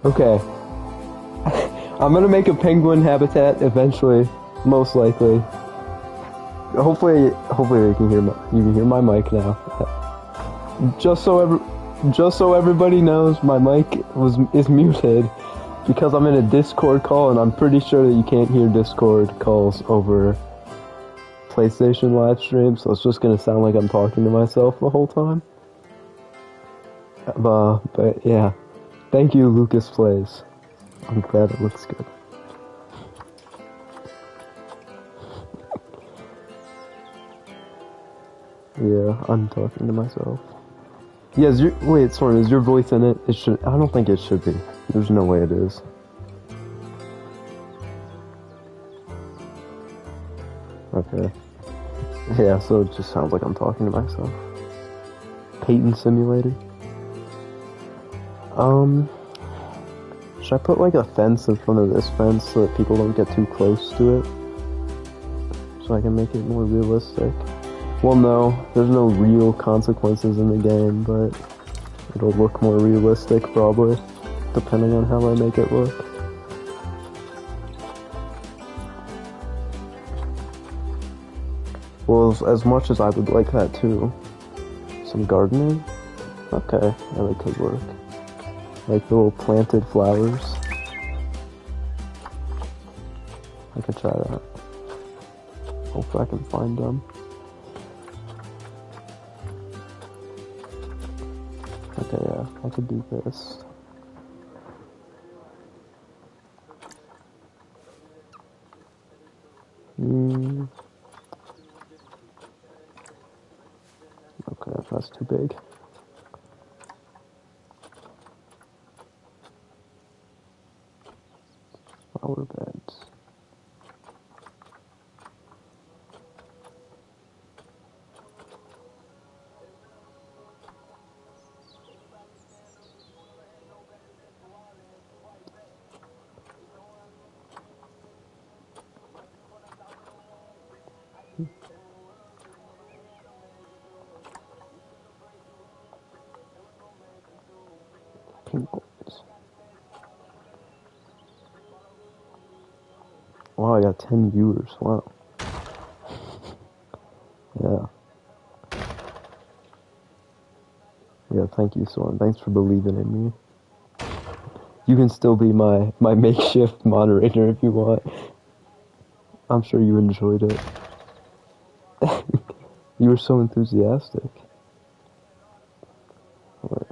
Okay. I'm gonna make a penguin habitat eventually, most likely. Hopefully you can hear my mic now. Just so just so everybody knows, my mic is muted because I'm in a Discord call, and I'm pretty sure that you can't hear Discord calls over PlayStation live stream, so it's just gonna sound like I'm talking to myself the whole time. But yeah, thank you, Lucas Plays. I'm glad it looks good. Yeah, I'm talking to myself. Yeah, wait, Soren, is your voice in it? I don't think it should be. There's no way it is. Okay. Yeah, so it just sounds like I'm talking to myself. Peyton Simulator? Should I put like a fence in front of this fence so that people don't get too close to it? So I can make it more realistic? Well, no, there's no real consequences in the game, but it'll look more realistic probably, depending on how I make it look. Well, as much as I would like that too. Some gardening? Okay, yeah, that could work. Like little planted flowers. I could try that. Hopefully I can find them. Okay, yeah, I could do this. Okay, that's too big. Flower beds. Penguins. Wow, I got 10 viewers. Wow. Yeah. Yeah, thank you, Soren. Thanks for believing in me. You can still be my makeshift moderator if you want. I'm sure you enjoyed it. You were so enthusiastic. Right.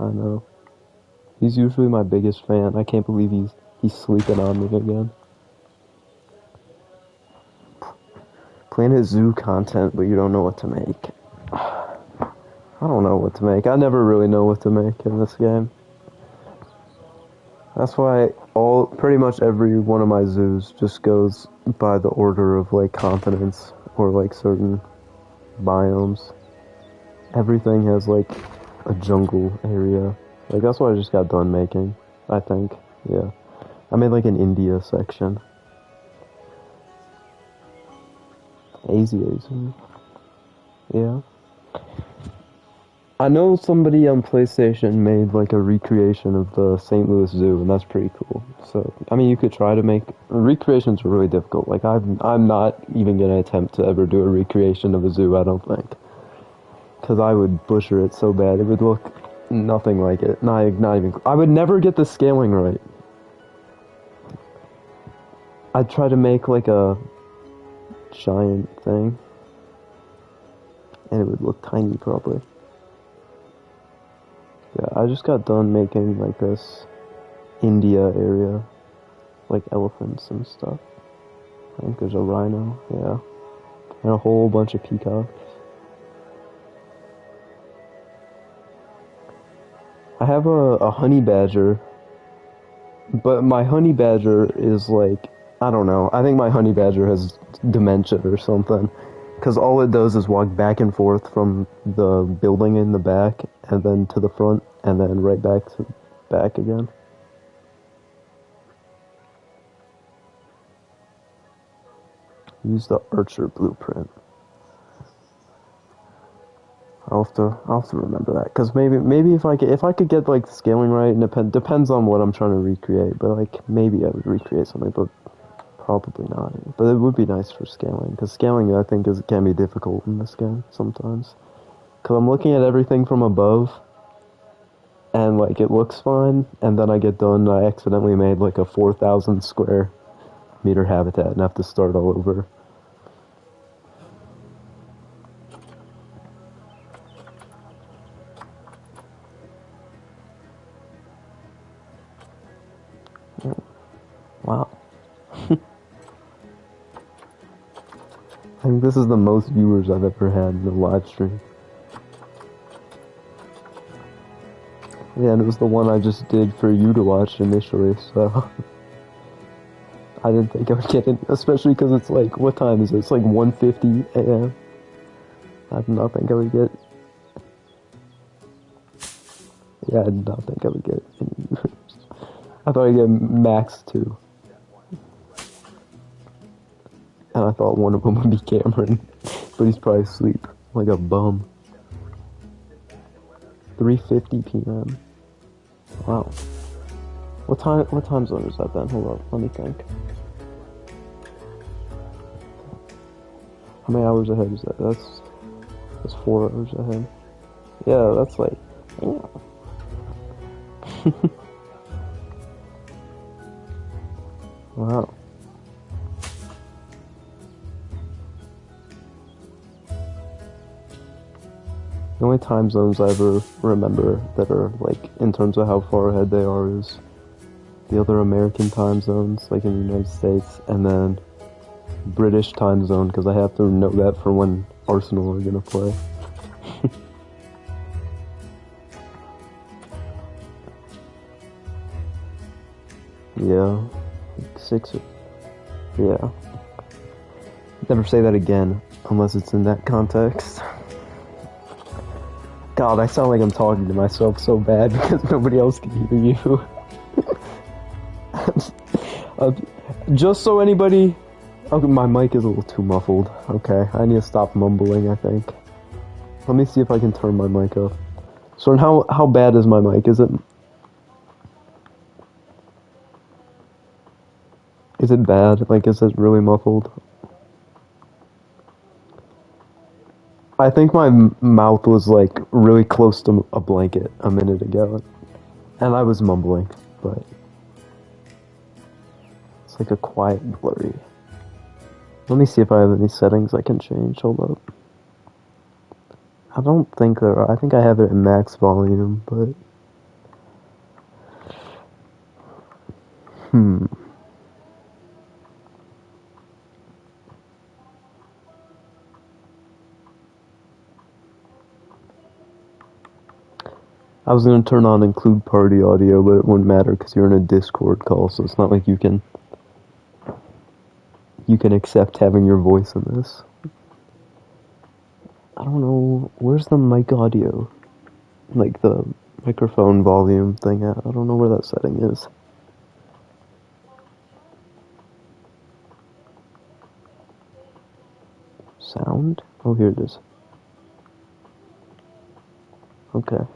I know. He's usually my biggest fan. I can't believe he's sleeping on me again. Planet Zoo content, but you don't know what to make. I don't know what to make. I never really know what to make in this game. That's why pretty much every one of my zoos just goes by the order of like continents or like certain biomes. Everything has like a jungle area. Like that's what I just got done making, I think. Yeah. I made like an India section. Asian. Yeah. I know somebody on PlayStation made like a recreation of the St. Louis Zoo, and that's pretty cool. So, I mean, you could try to make recreations are really difficult. Like I'm not even gonna attempt to ever do a recreation of a zoo. I don't think, because I would butcher it so bad. It would look nothing like it. Not even. I would never get the scaling right. I'd try to make like a giant thing, and it would look tiny probably. Yeah, I just got done making like this India area, like elephants and stuff. I think there's a rhino, yeah, and a whole bunch of peacocks. I have a honey badger, but my honey badger is like, I don't know, I think my honey badger has dementia or something. Because all it does is walk back and forth from the building in the back, and then to the front, and then right back to back again. Use the Archer blueprint. I'll have to remember that because maybe if I could get like the scaling right, and depends on what I'm trying to recreate. But like maybe I would recreate something, but probably not. But it would be nice for scaling because scaling I think can be difficult in this game sometimes. Because I'm looking at everything from above, and like it looks fine, and then I get done, I accidentally made like a 4,000 square meter habitat and have to start all over. Wow. I think this is the most viewers I've ever had in a live stream. Yeah, and it was the one I just did for you to watch initially, so I didn't think I would get it, especially because it's like, what time is it? It's like 1:50 a.m. I did not think I would get. Yeah, I did not think I would get any viewers. I thought I'd get max 2. And I thought one of them would be Cameron, but he's probably asleep like a bum. 3:50 p.m. Wow. What time zone is that then? Hold up, let me think. How many hours ahead is that? That's 4 hours ahead. Yeah, that's like, yeah. Wow. The only time zones I ever remember that are like in terms of how far ahead they are is the other American time zones, like in the United States, and then British time zone because I have to know that for when Arsenal are gonna play. Yeah, 6. Yeah. Never say that again unless it's in that context. God, I sound like I'm talking to myself so bad because nobody else can hear you. Just so anybody... Okay, my mic is a little too muffled. Okay, I need to stop mumbling, I think. Let me see if I can turn my mic up. So how bad is my mic? Is it bad? Like, is it really muffled? I think my mouth was like really close to a blanket a minute ago, and I was mumbling, but it's like a quiet blurry. Let me see if I have any settings I can change. Hold up. I don't think there are. I think I have it in max volume, but I was gonna turn on include party audio, but it wouldn't matter because you're in a Discord call, so it's not like you can accept having your voice in this. I don't know, where's the mic audio? Like the microphone volume thing at? I don't know where that setting is. Sound? Oh, here it is. Okay.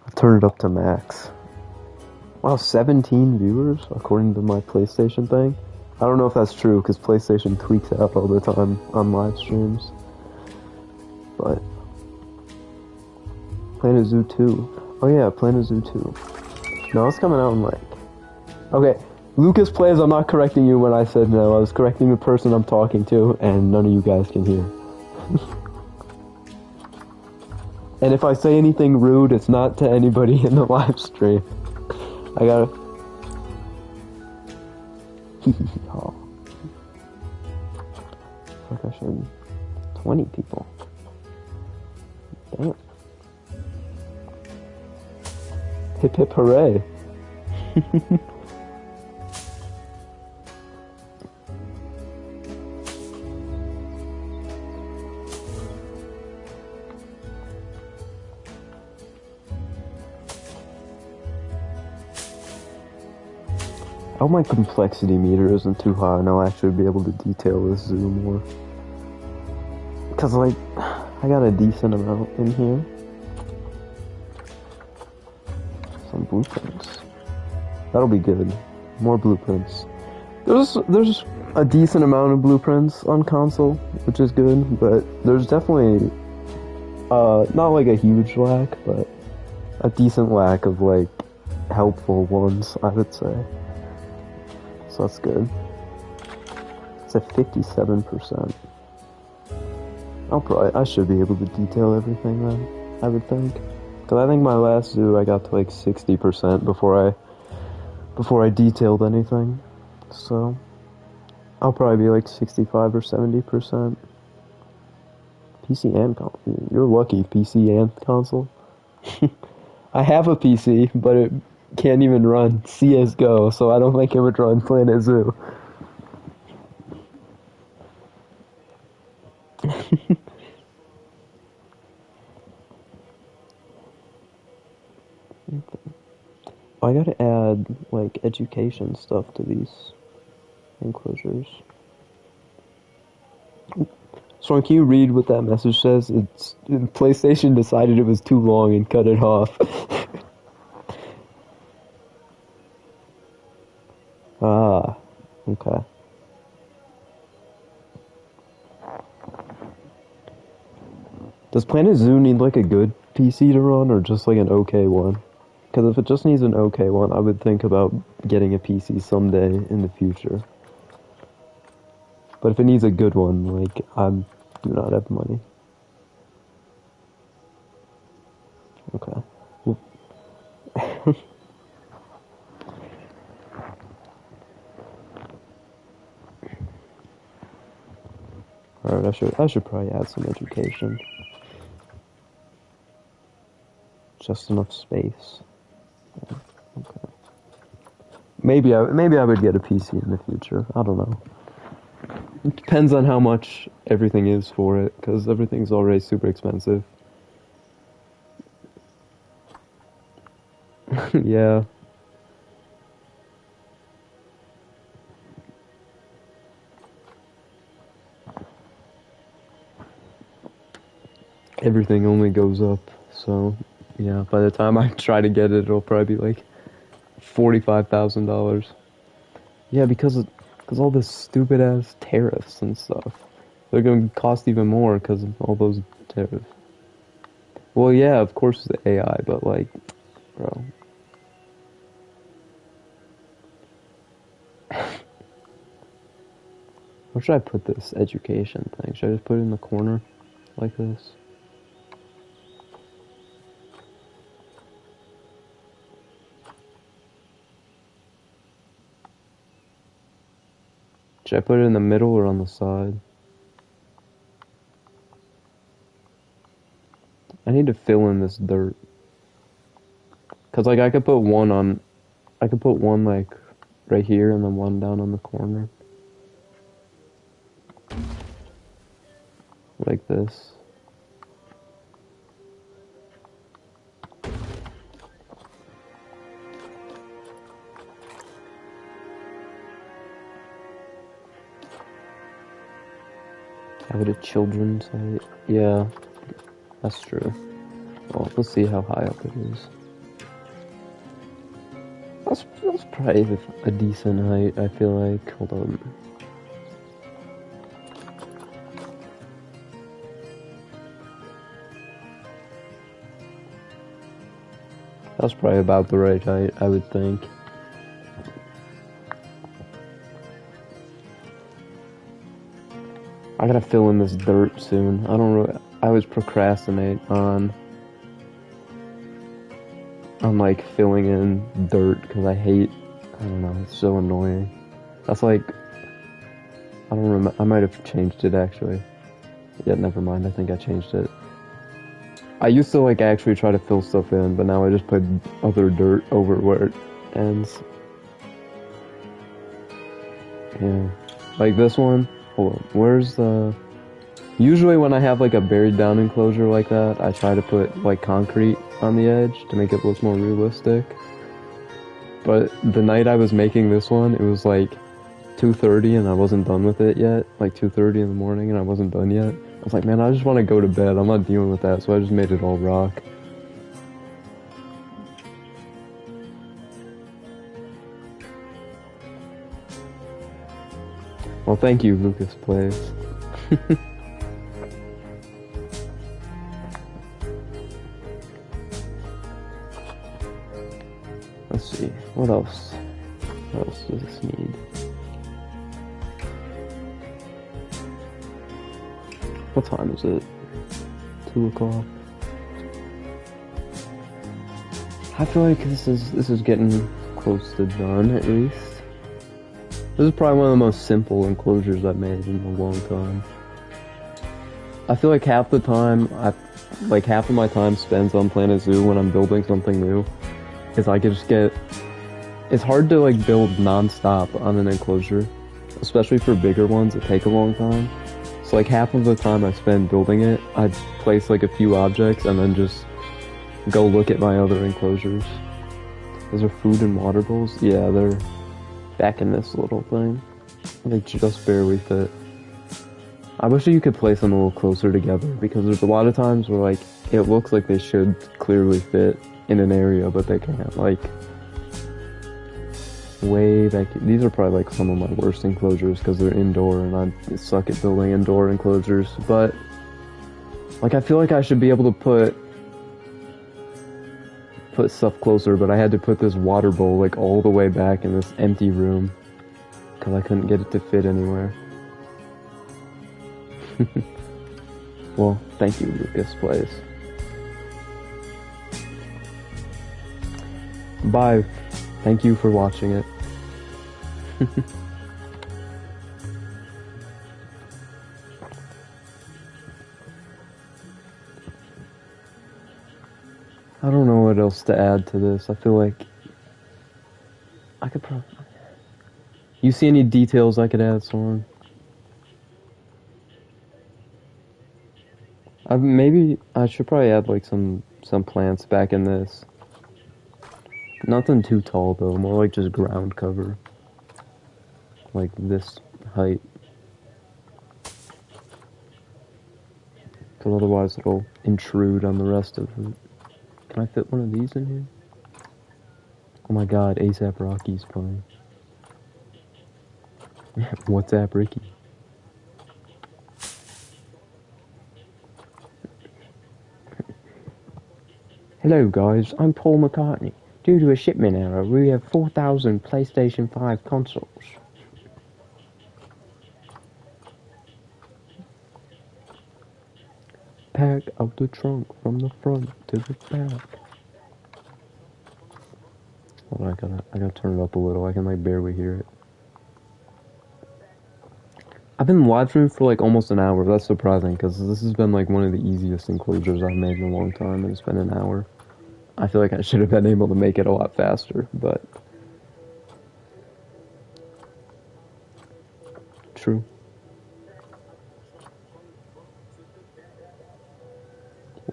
I'll turn it up to max. Wow, 17 viewers according to my PlayStation thing. I don't know if that's true because PlayStation tweaks out all the time on live streams. But Planet Zoo 2. Oh yeah, Planet Zoo 2. No, it's coming out in like... Okay, Lucas Plays, I'm not correcting you when I said no. I was correcting the person I'm talking to, and none of you guys can hear. And if I say anything rude, it's not to anybody in the live stream. I gotta... Oh. Fuck, I should... 20 people. Damn. Hip hip hooray. Oh, my complexity meter isn't too high, and I'll actually be able to detail this zoo more. Cause like, I got a decent amount in here. Some blueprints. That'll be good. More blueprints. There's a decent amount of blueprints on console, which is good, but there's definitely not like a huge lack, but a decent lack of like helpful ones, I would say. So that's good. It's at 57%. I should be able to detail everything then, I would think. Cause I think my last zoo I got to like 60% before I detailed anything. So I'll probably be like 65 or 70%. PC and console. You're lucky, PC and console. I have a PC, but it can't even run CSGO, so I don't think it would run Planet Zoo. I gotta add, like, education stuff to these enclosures. So can you read what that message says? It's PlayStation decided it was too long and cut it off. Ah, okay. Does Planet Zoo need like a good PC to run or just like an okay one? Because if it just needs an okay one, I would think about getting a PC someday in the future. But if it needs a good one, like, I do not have money. Okay. Alright, I should probably add some education. Just enough space. Yeah, okay. Maybe I would get a PC in the future. I don't know. It depends on how much everything is for it, because everything's already super expensive. Yeah. Everything only goes up, so yeah, by the time I try to get it, it'll probably be like $45,000. Yeah, because all this stupid ass tariffs and stuff. They're gonna cost even more because of all those tariffs. Well, yeah, of course the AI, but like, bro. Where should I put this education thing? Should I just put it in the corner like this? Should I put it in the middle or on the side? I need to fill in this dirt. Cause like I could put one like right here and then one down on the corner. Like this. Have it a children's height. Yeah, that's true. Well, let's see how high up it is. That's probably a decent height, I feel like. Hold on. That's probably about the right height, I would think. I gotta fill in this dirt soon. I always procrastinate on like filling in dirt because I don't know, it's so annoying. That's like, I don't remember, I might have changed it actually. Yeah, never mind, I think I changed it. I used to like actually try to fill stuff in, but now I just put other dirt over where it ends. Yeah, like this one. Hold on, where's the... Usually when I have like a buried down enclosure like that, I try to put like concrete on the edge to make it look more realistic. But the night I was making this one, it was like 2:30 and I wasn't done with it yet. Like 2:30 in the morning and I wasn't done yet. I was like, man, I just want to go to bed. I'm not dealing with that, so I just made it all rock. Well, thank you, Lucas Plays. Let's see, what else? What else does this need? What time is it? 2 o'clock. I feel like this is getting close to done, at least. This is probably one of the most simple enclosures I've made in a long time. I feel like half the time, half of my time spends on Planet Zoo when I'm building something new. Is I could just get... It's hard to like build non-stop on an enclosure. Especially for bigger ones that take a long time. So like half of the time I spend building it, I'd place like a few objects and then just go look at my other enclosures. Those are food and water bowls? Yeah, they're back in this little thing. They just barely fit. I wish you could place them a little closer together because there's a lot of times where like it looks like they should clearly fit in an area, but they can't. Like way back. These are probably like some of my worst enclosures because they're indoor and I suck at building indoor enclosures. But like I feel like I should be able to put stuff closer, but I had to put this water bowl like all the way back in this empty room because I couldn't get it to fit anywhere. Well, thank you, Lucas Plays. Bye. Thank you for watching it. I don't know what else to add to this. I feel like I could probably... You see any details I could add, Soren? Maybe I should probably add like some plants back in this. Nothing too tall though, more like just ground cover. Like this height. Because otherwise it'll intrude on the rest of it. Can I fit one of these in here? Oh my god, ASAP Rocky's playing. What's up, Ricky? Hello guys, I'm Paul McCartney. Due to a shipment error, we have 4,000 PlayStation 5 consoles. Pack out the trunk from the front to the back. Hold on, I gotta turn it up a little. I can like barely hear it. I've been live streaming for like almost an hour. That's surprising because this has been like one of the easiest enclosures I've made in a long time, and it's been an hour. I feel like I should have been able to make it a lot faster, but true.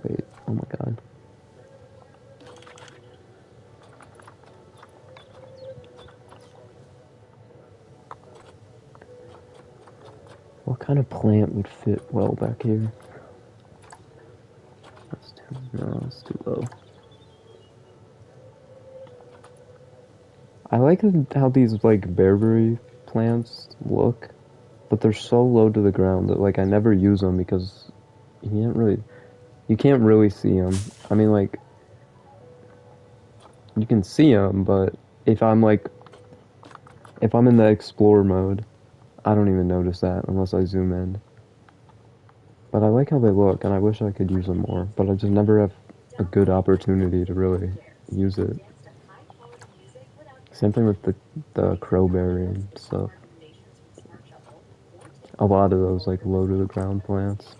Wait, oh my god. What kind of plant would fit well back here? That's too low. I like how these like bearberry plants look, but they're so low to the ground that like I never use them because you can't really see them. I mean like you can see them, but if I'm in the explore mode, I don't even notice that unless I zoom in. But I like how they look, and I wish I could use them more, but I just never have a good opportunity to really use it. Same thing with the crowberry and stuff. A lot of those like low to the ground plants.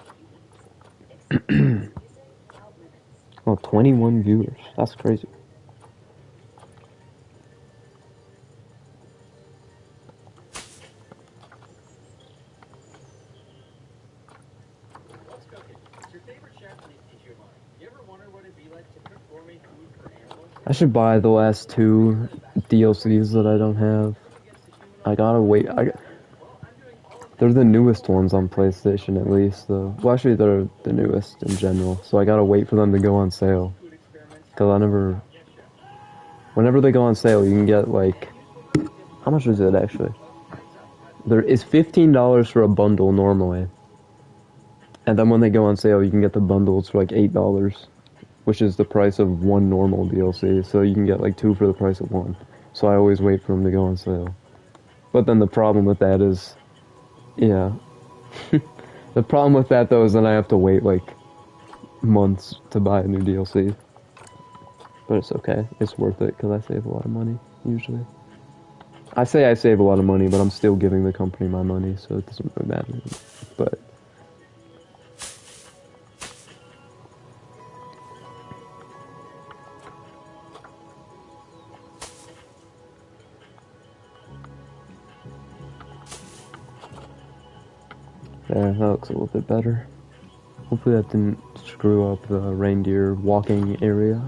Oh, 21 viewers. That's crazy. I should buy the last 2 DLCs that I don't have. I gotta wait. They're the newest ones on PlayStation, at least. Well, actually, they're the newest in general. So I gotta wait for them to go on sale. Cause whenever they go on sale, you can get like, how much is it actually? There is $15 for a bundle normally, and then when they go on sale, you can get the bundles for like $8, which is the price of one normal DLC. So you can get like two for the price of one. So I always wait for them to go on sale. But then the problem with that is, yeah. The problem with that though is then I have to wait like months to buy a new DLC. But it's okay. It's worth it because I save a lot of money, usually. I say I save a lot of money, but I'm still giving the company my money, so it doesn't really matter. But there, that looks a little bit better. Hopefully that didn't screw up the reindeer walking area.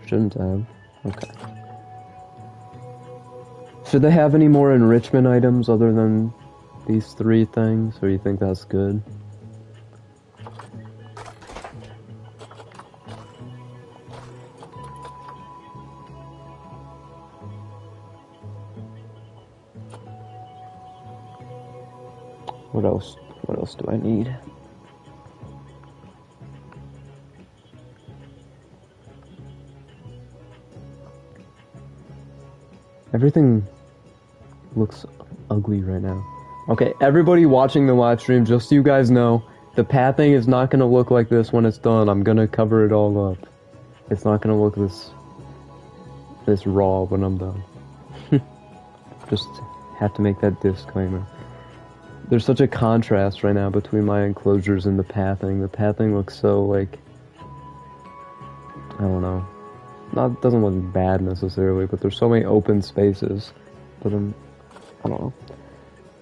Shouldn't have. Okay. Should they have any more enrichment items other than these three things, or you think that's good? What else? What else do I need? Everything looks ugly right now. Okay, everybody watching the live stream, just so you guys know, the pathing is not gonna look like this when it's done. I'm gonna cover it all up. It's not gonna look this raw when I'm done. Just have to make that disclaimer. There's such a contrast right now between my enclosures and the pathing. The pathing looks so, like, I don't know. It doesn't look bad necessarily, but there's so many open spaces. But I don't know.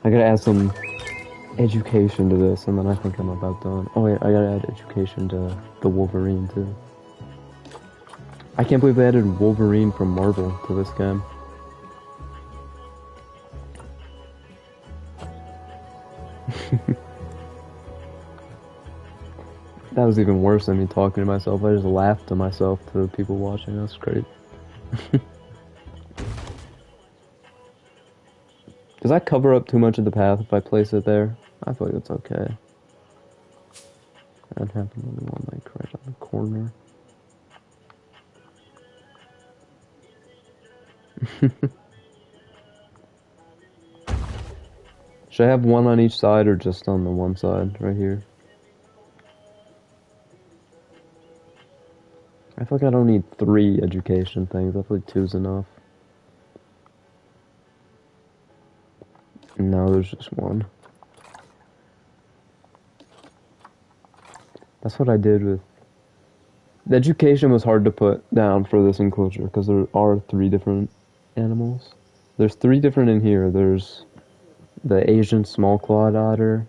I gotta add some education to this, and then I think I'm about done. Oh wait, I gotta add education to the Wolverine too. I can't believe they added Wolverine from Marvel to this game. That was even worse than me talking to myself. I just laughed to myself to the people watching. That's great. Does that cover up too much of the path if I place it there? I feel like it's okay. I'd have another one like right on the corner. Should I have one on each side or just on the one side right here? I feel like I don't need 3 education things. I feel like 2's enough. No, there's just one. That's what I did with... The education was hard to put down for this enclosure because there are 3 different animals. There's 3 different in here. There's the Asian small clawed otter,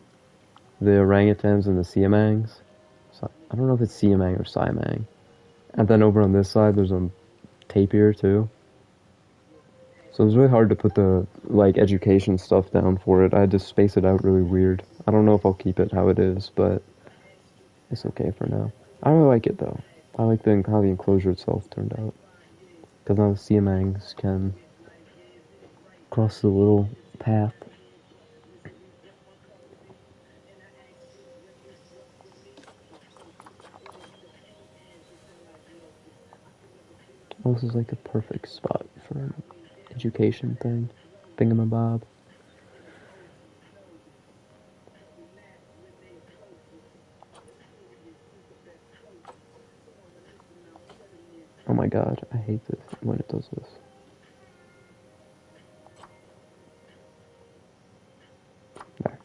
the orangutans, and the siamangs. So, I don't know if it's siamang or siamang. And then over on this side, there's a tapir too. So it was really hard to put the, like, education stuff down for it. I had to space it out really weird. I don't know if I'll keep it how it is, but it's okay for now. I really like it, though. I like how the enclosure itself turned out. Because now the siamangs can cross the little path. Oh, this is like a perfect spot for an education thing. Thingamabob. Oh my god, I hate this when it does this. There.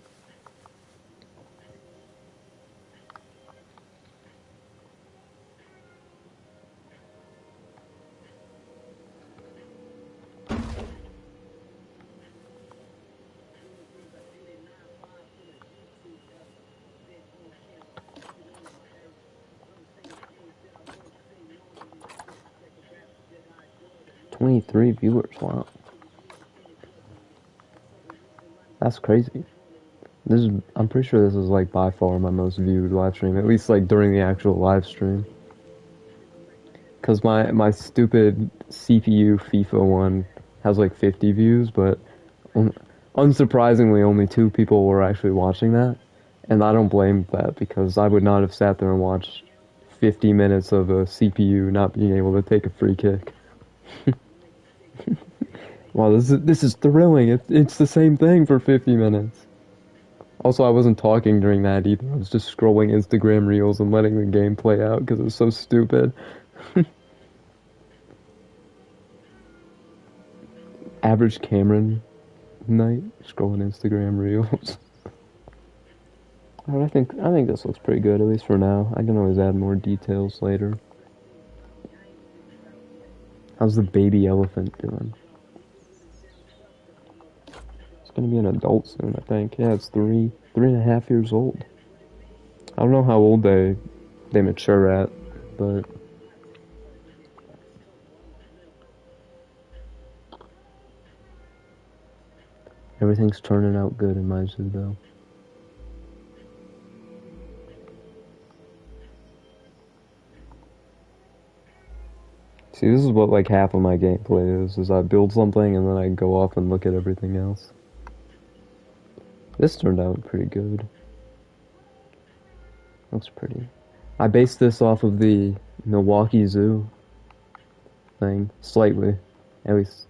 23 viewers, wow. That's crazy. I'm pretty sure this is like by far my most viewed live stream, at least like during the actual live stream. Cause my stupid CPU FIFA one has like 50 views, but unsurprisingly only 2 people were actually watching that. And I don't blame that because I would not have sat there and watched 50 minutes of a CPU not being able to take a free kick. Wow, this is thrilling. It's the same thing for 50 minutes. Also, I wasn't talking during that either. I was just scrolling Instagram Reels and letting the game play out because it was so stupid. Average Cameron night, scrolling Instagram Reels. I think this looks pretty good, at least for now. I can always add more details later. How's the baby elephant doing? It's gonna be an adult soon, I think. Yeah, it's 3.5 years old. I don't know how old they mature at, but everything's turning out good in my zoo, though. See, this is what like half of my gameplay is I build something and then I go off and look at everything else. This turned out pretty good. Looks pretty. I based this off of the Milwaukee Zoo thing, slightly. At least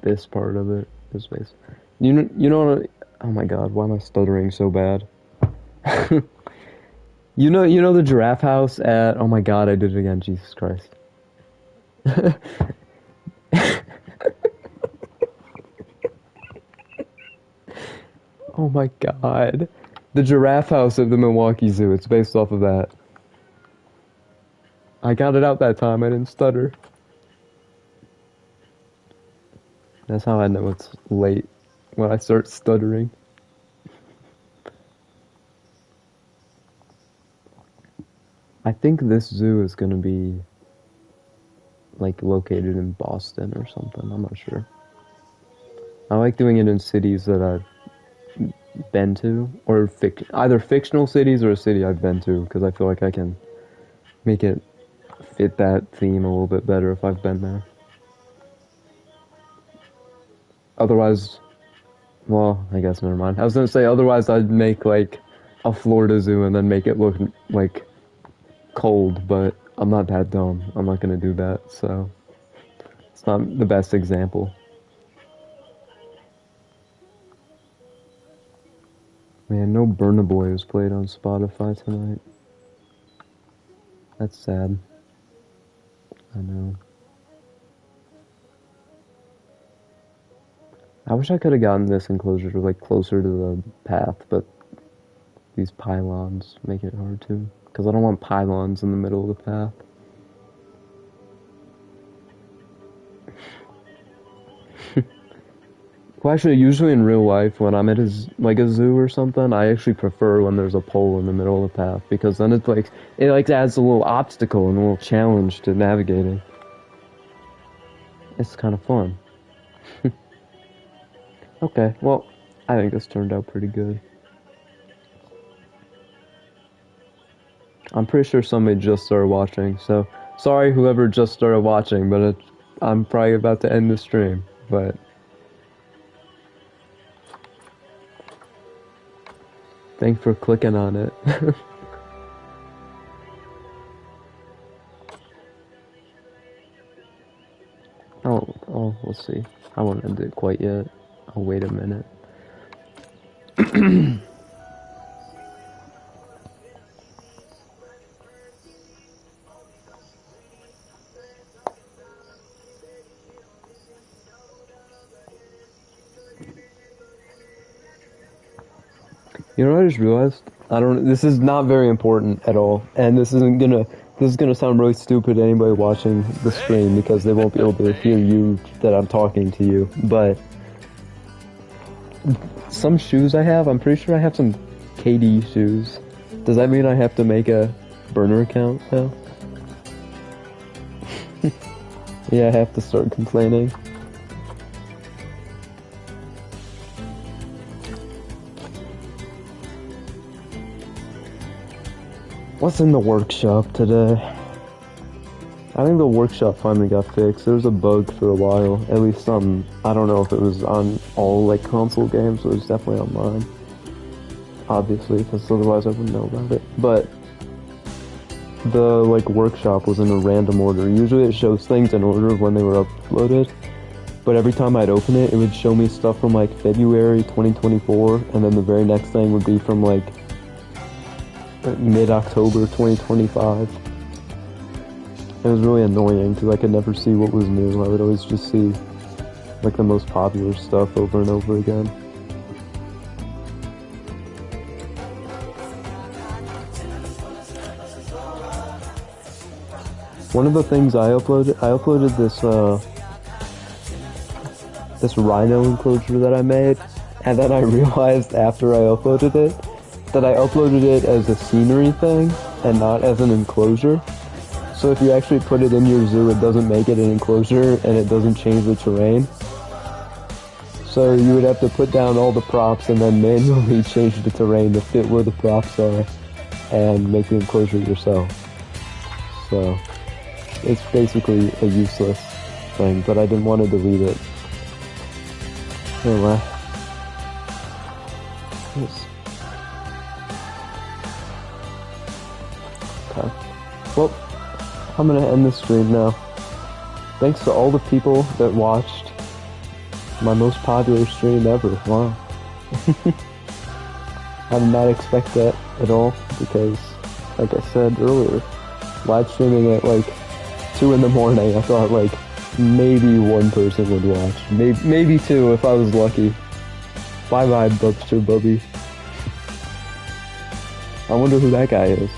this part of it is based. You know, oh my god, why am I stuttering so bad? You know the giraffe house at, oh my god, I did it again, Jesus Christ. Oh my god. The giraffe house at the Milwaukee Zoo, it's based off of that. I got it out that time, I didn't stutter. That's how I know it's late, when I start stuttering. I think this zoo is gonna be like located in Boston or something, I'm not sure. I like doing it in cities that I've been to, or either fictional cities or a city I've been to, because I feel like I can make it fit that theme a little bit better if I've been there. Otherwise, well, I guess never mind. I was gonna say otherwise I'd make like a Florida zoo and then make it look like cold, but I'm not that dumb. I'm not gonna do that, so it's not the best example. Man, no Burna Boy was played on Spotify tonight. That's sad. I know. I wish I could have gotten this enclosure like closer to the path, but these pylons make it hard to. Because I don't want pylons in the middle of the path. Well, actually, usually in real life, when I'm at a zoo or something, I actually prefer when there's a pole in the middle of the path, because then it adds a little obstacle and a little challenge to navigating. It's kind of fun. Okay, well, I think this turned out pretty good. I'm pretty sure somebody just started watching, so sorry whoever just started watching, but I'm probably about to end the stream, but thanks for clicking on it. Oh, we'll see. I won't end it quite yet. I'll wait a minute. You know what I just realized? This is not very important at all, and this is gonna sound really stupid to anybody watching the stream because they won't be able to hear you that I'm talking to you, but some shoes I have, I'm pretty sure I have some KD shoes. Does that mean I have to make a burner account now? Yeah, I have to start complaining. What's in the workshop today? I think the workshop finally got fixed. There was a bug for a while. At least on, I don't know if it was on all like console games, but it was definitely on mine. Obviously, because otherwise I wouldn't know about it. But the like workshop was in a random order. Usually it shows things in order of when they were uploaded. But every time I'd open it, it would show me stuff from like February 2024, and then the very next thing would be from like mid-October 2025. It was really annoying because I could never see what was new. I would always just see like the most popular stuff over and over again. One of the things I uploaded this rhino enclosure that I made, and then I realized after I uploaded it that I uploaded it as a scenery thing and not as an enclosure. So if you actually put it in your zoo, it doesn't make it an enclosure and it doesn't change the terrain. So you would have to put down all the props and then manually change the terrain to fit where the props are and make the enclosure yourself. So it's basically a useless thing, but I didn't want to delete it. Anyway. Yes. Okay. Well, I'm gonna end this stream now. Thanks to all the people that watched my most popular stream ever. Wow. I did not expect that at all because, like I said earlier, live streaming at like 2 in the morning, I thought like maybe one person would watch. Maybe two if I was lucky. Bye bye, Bubster Bubby. I wonder who that guy is.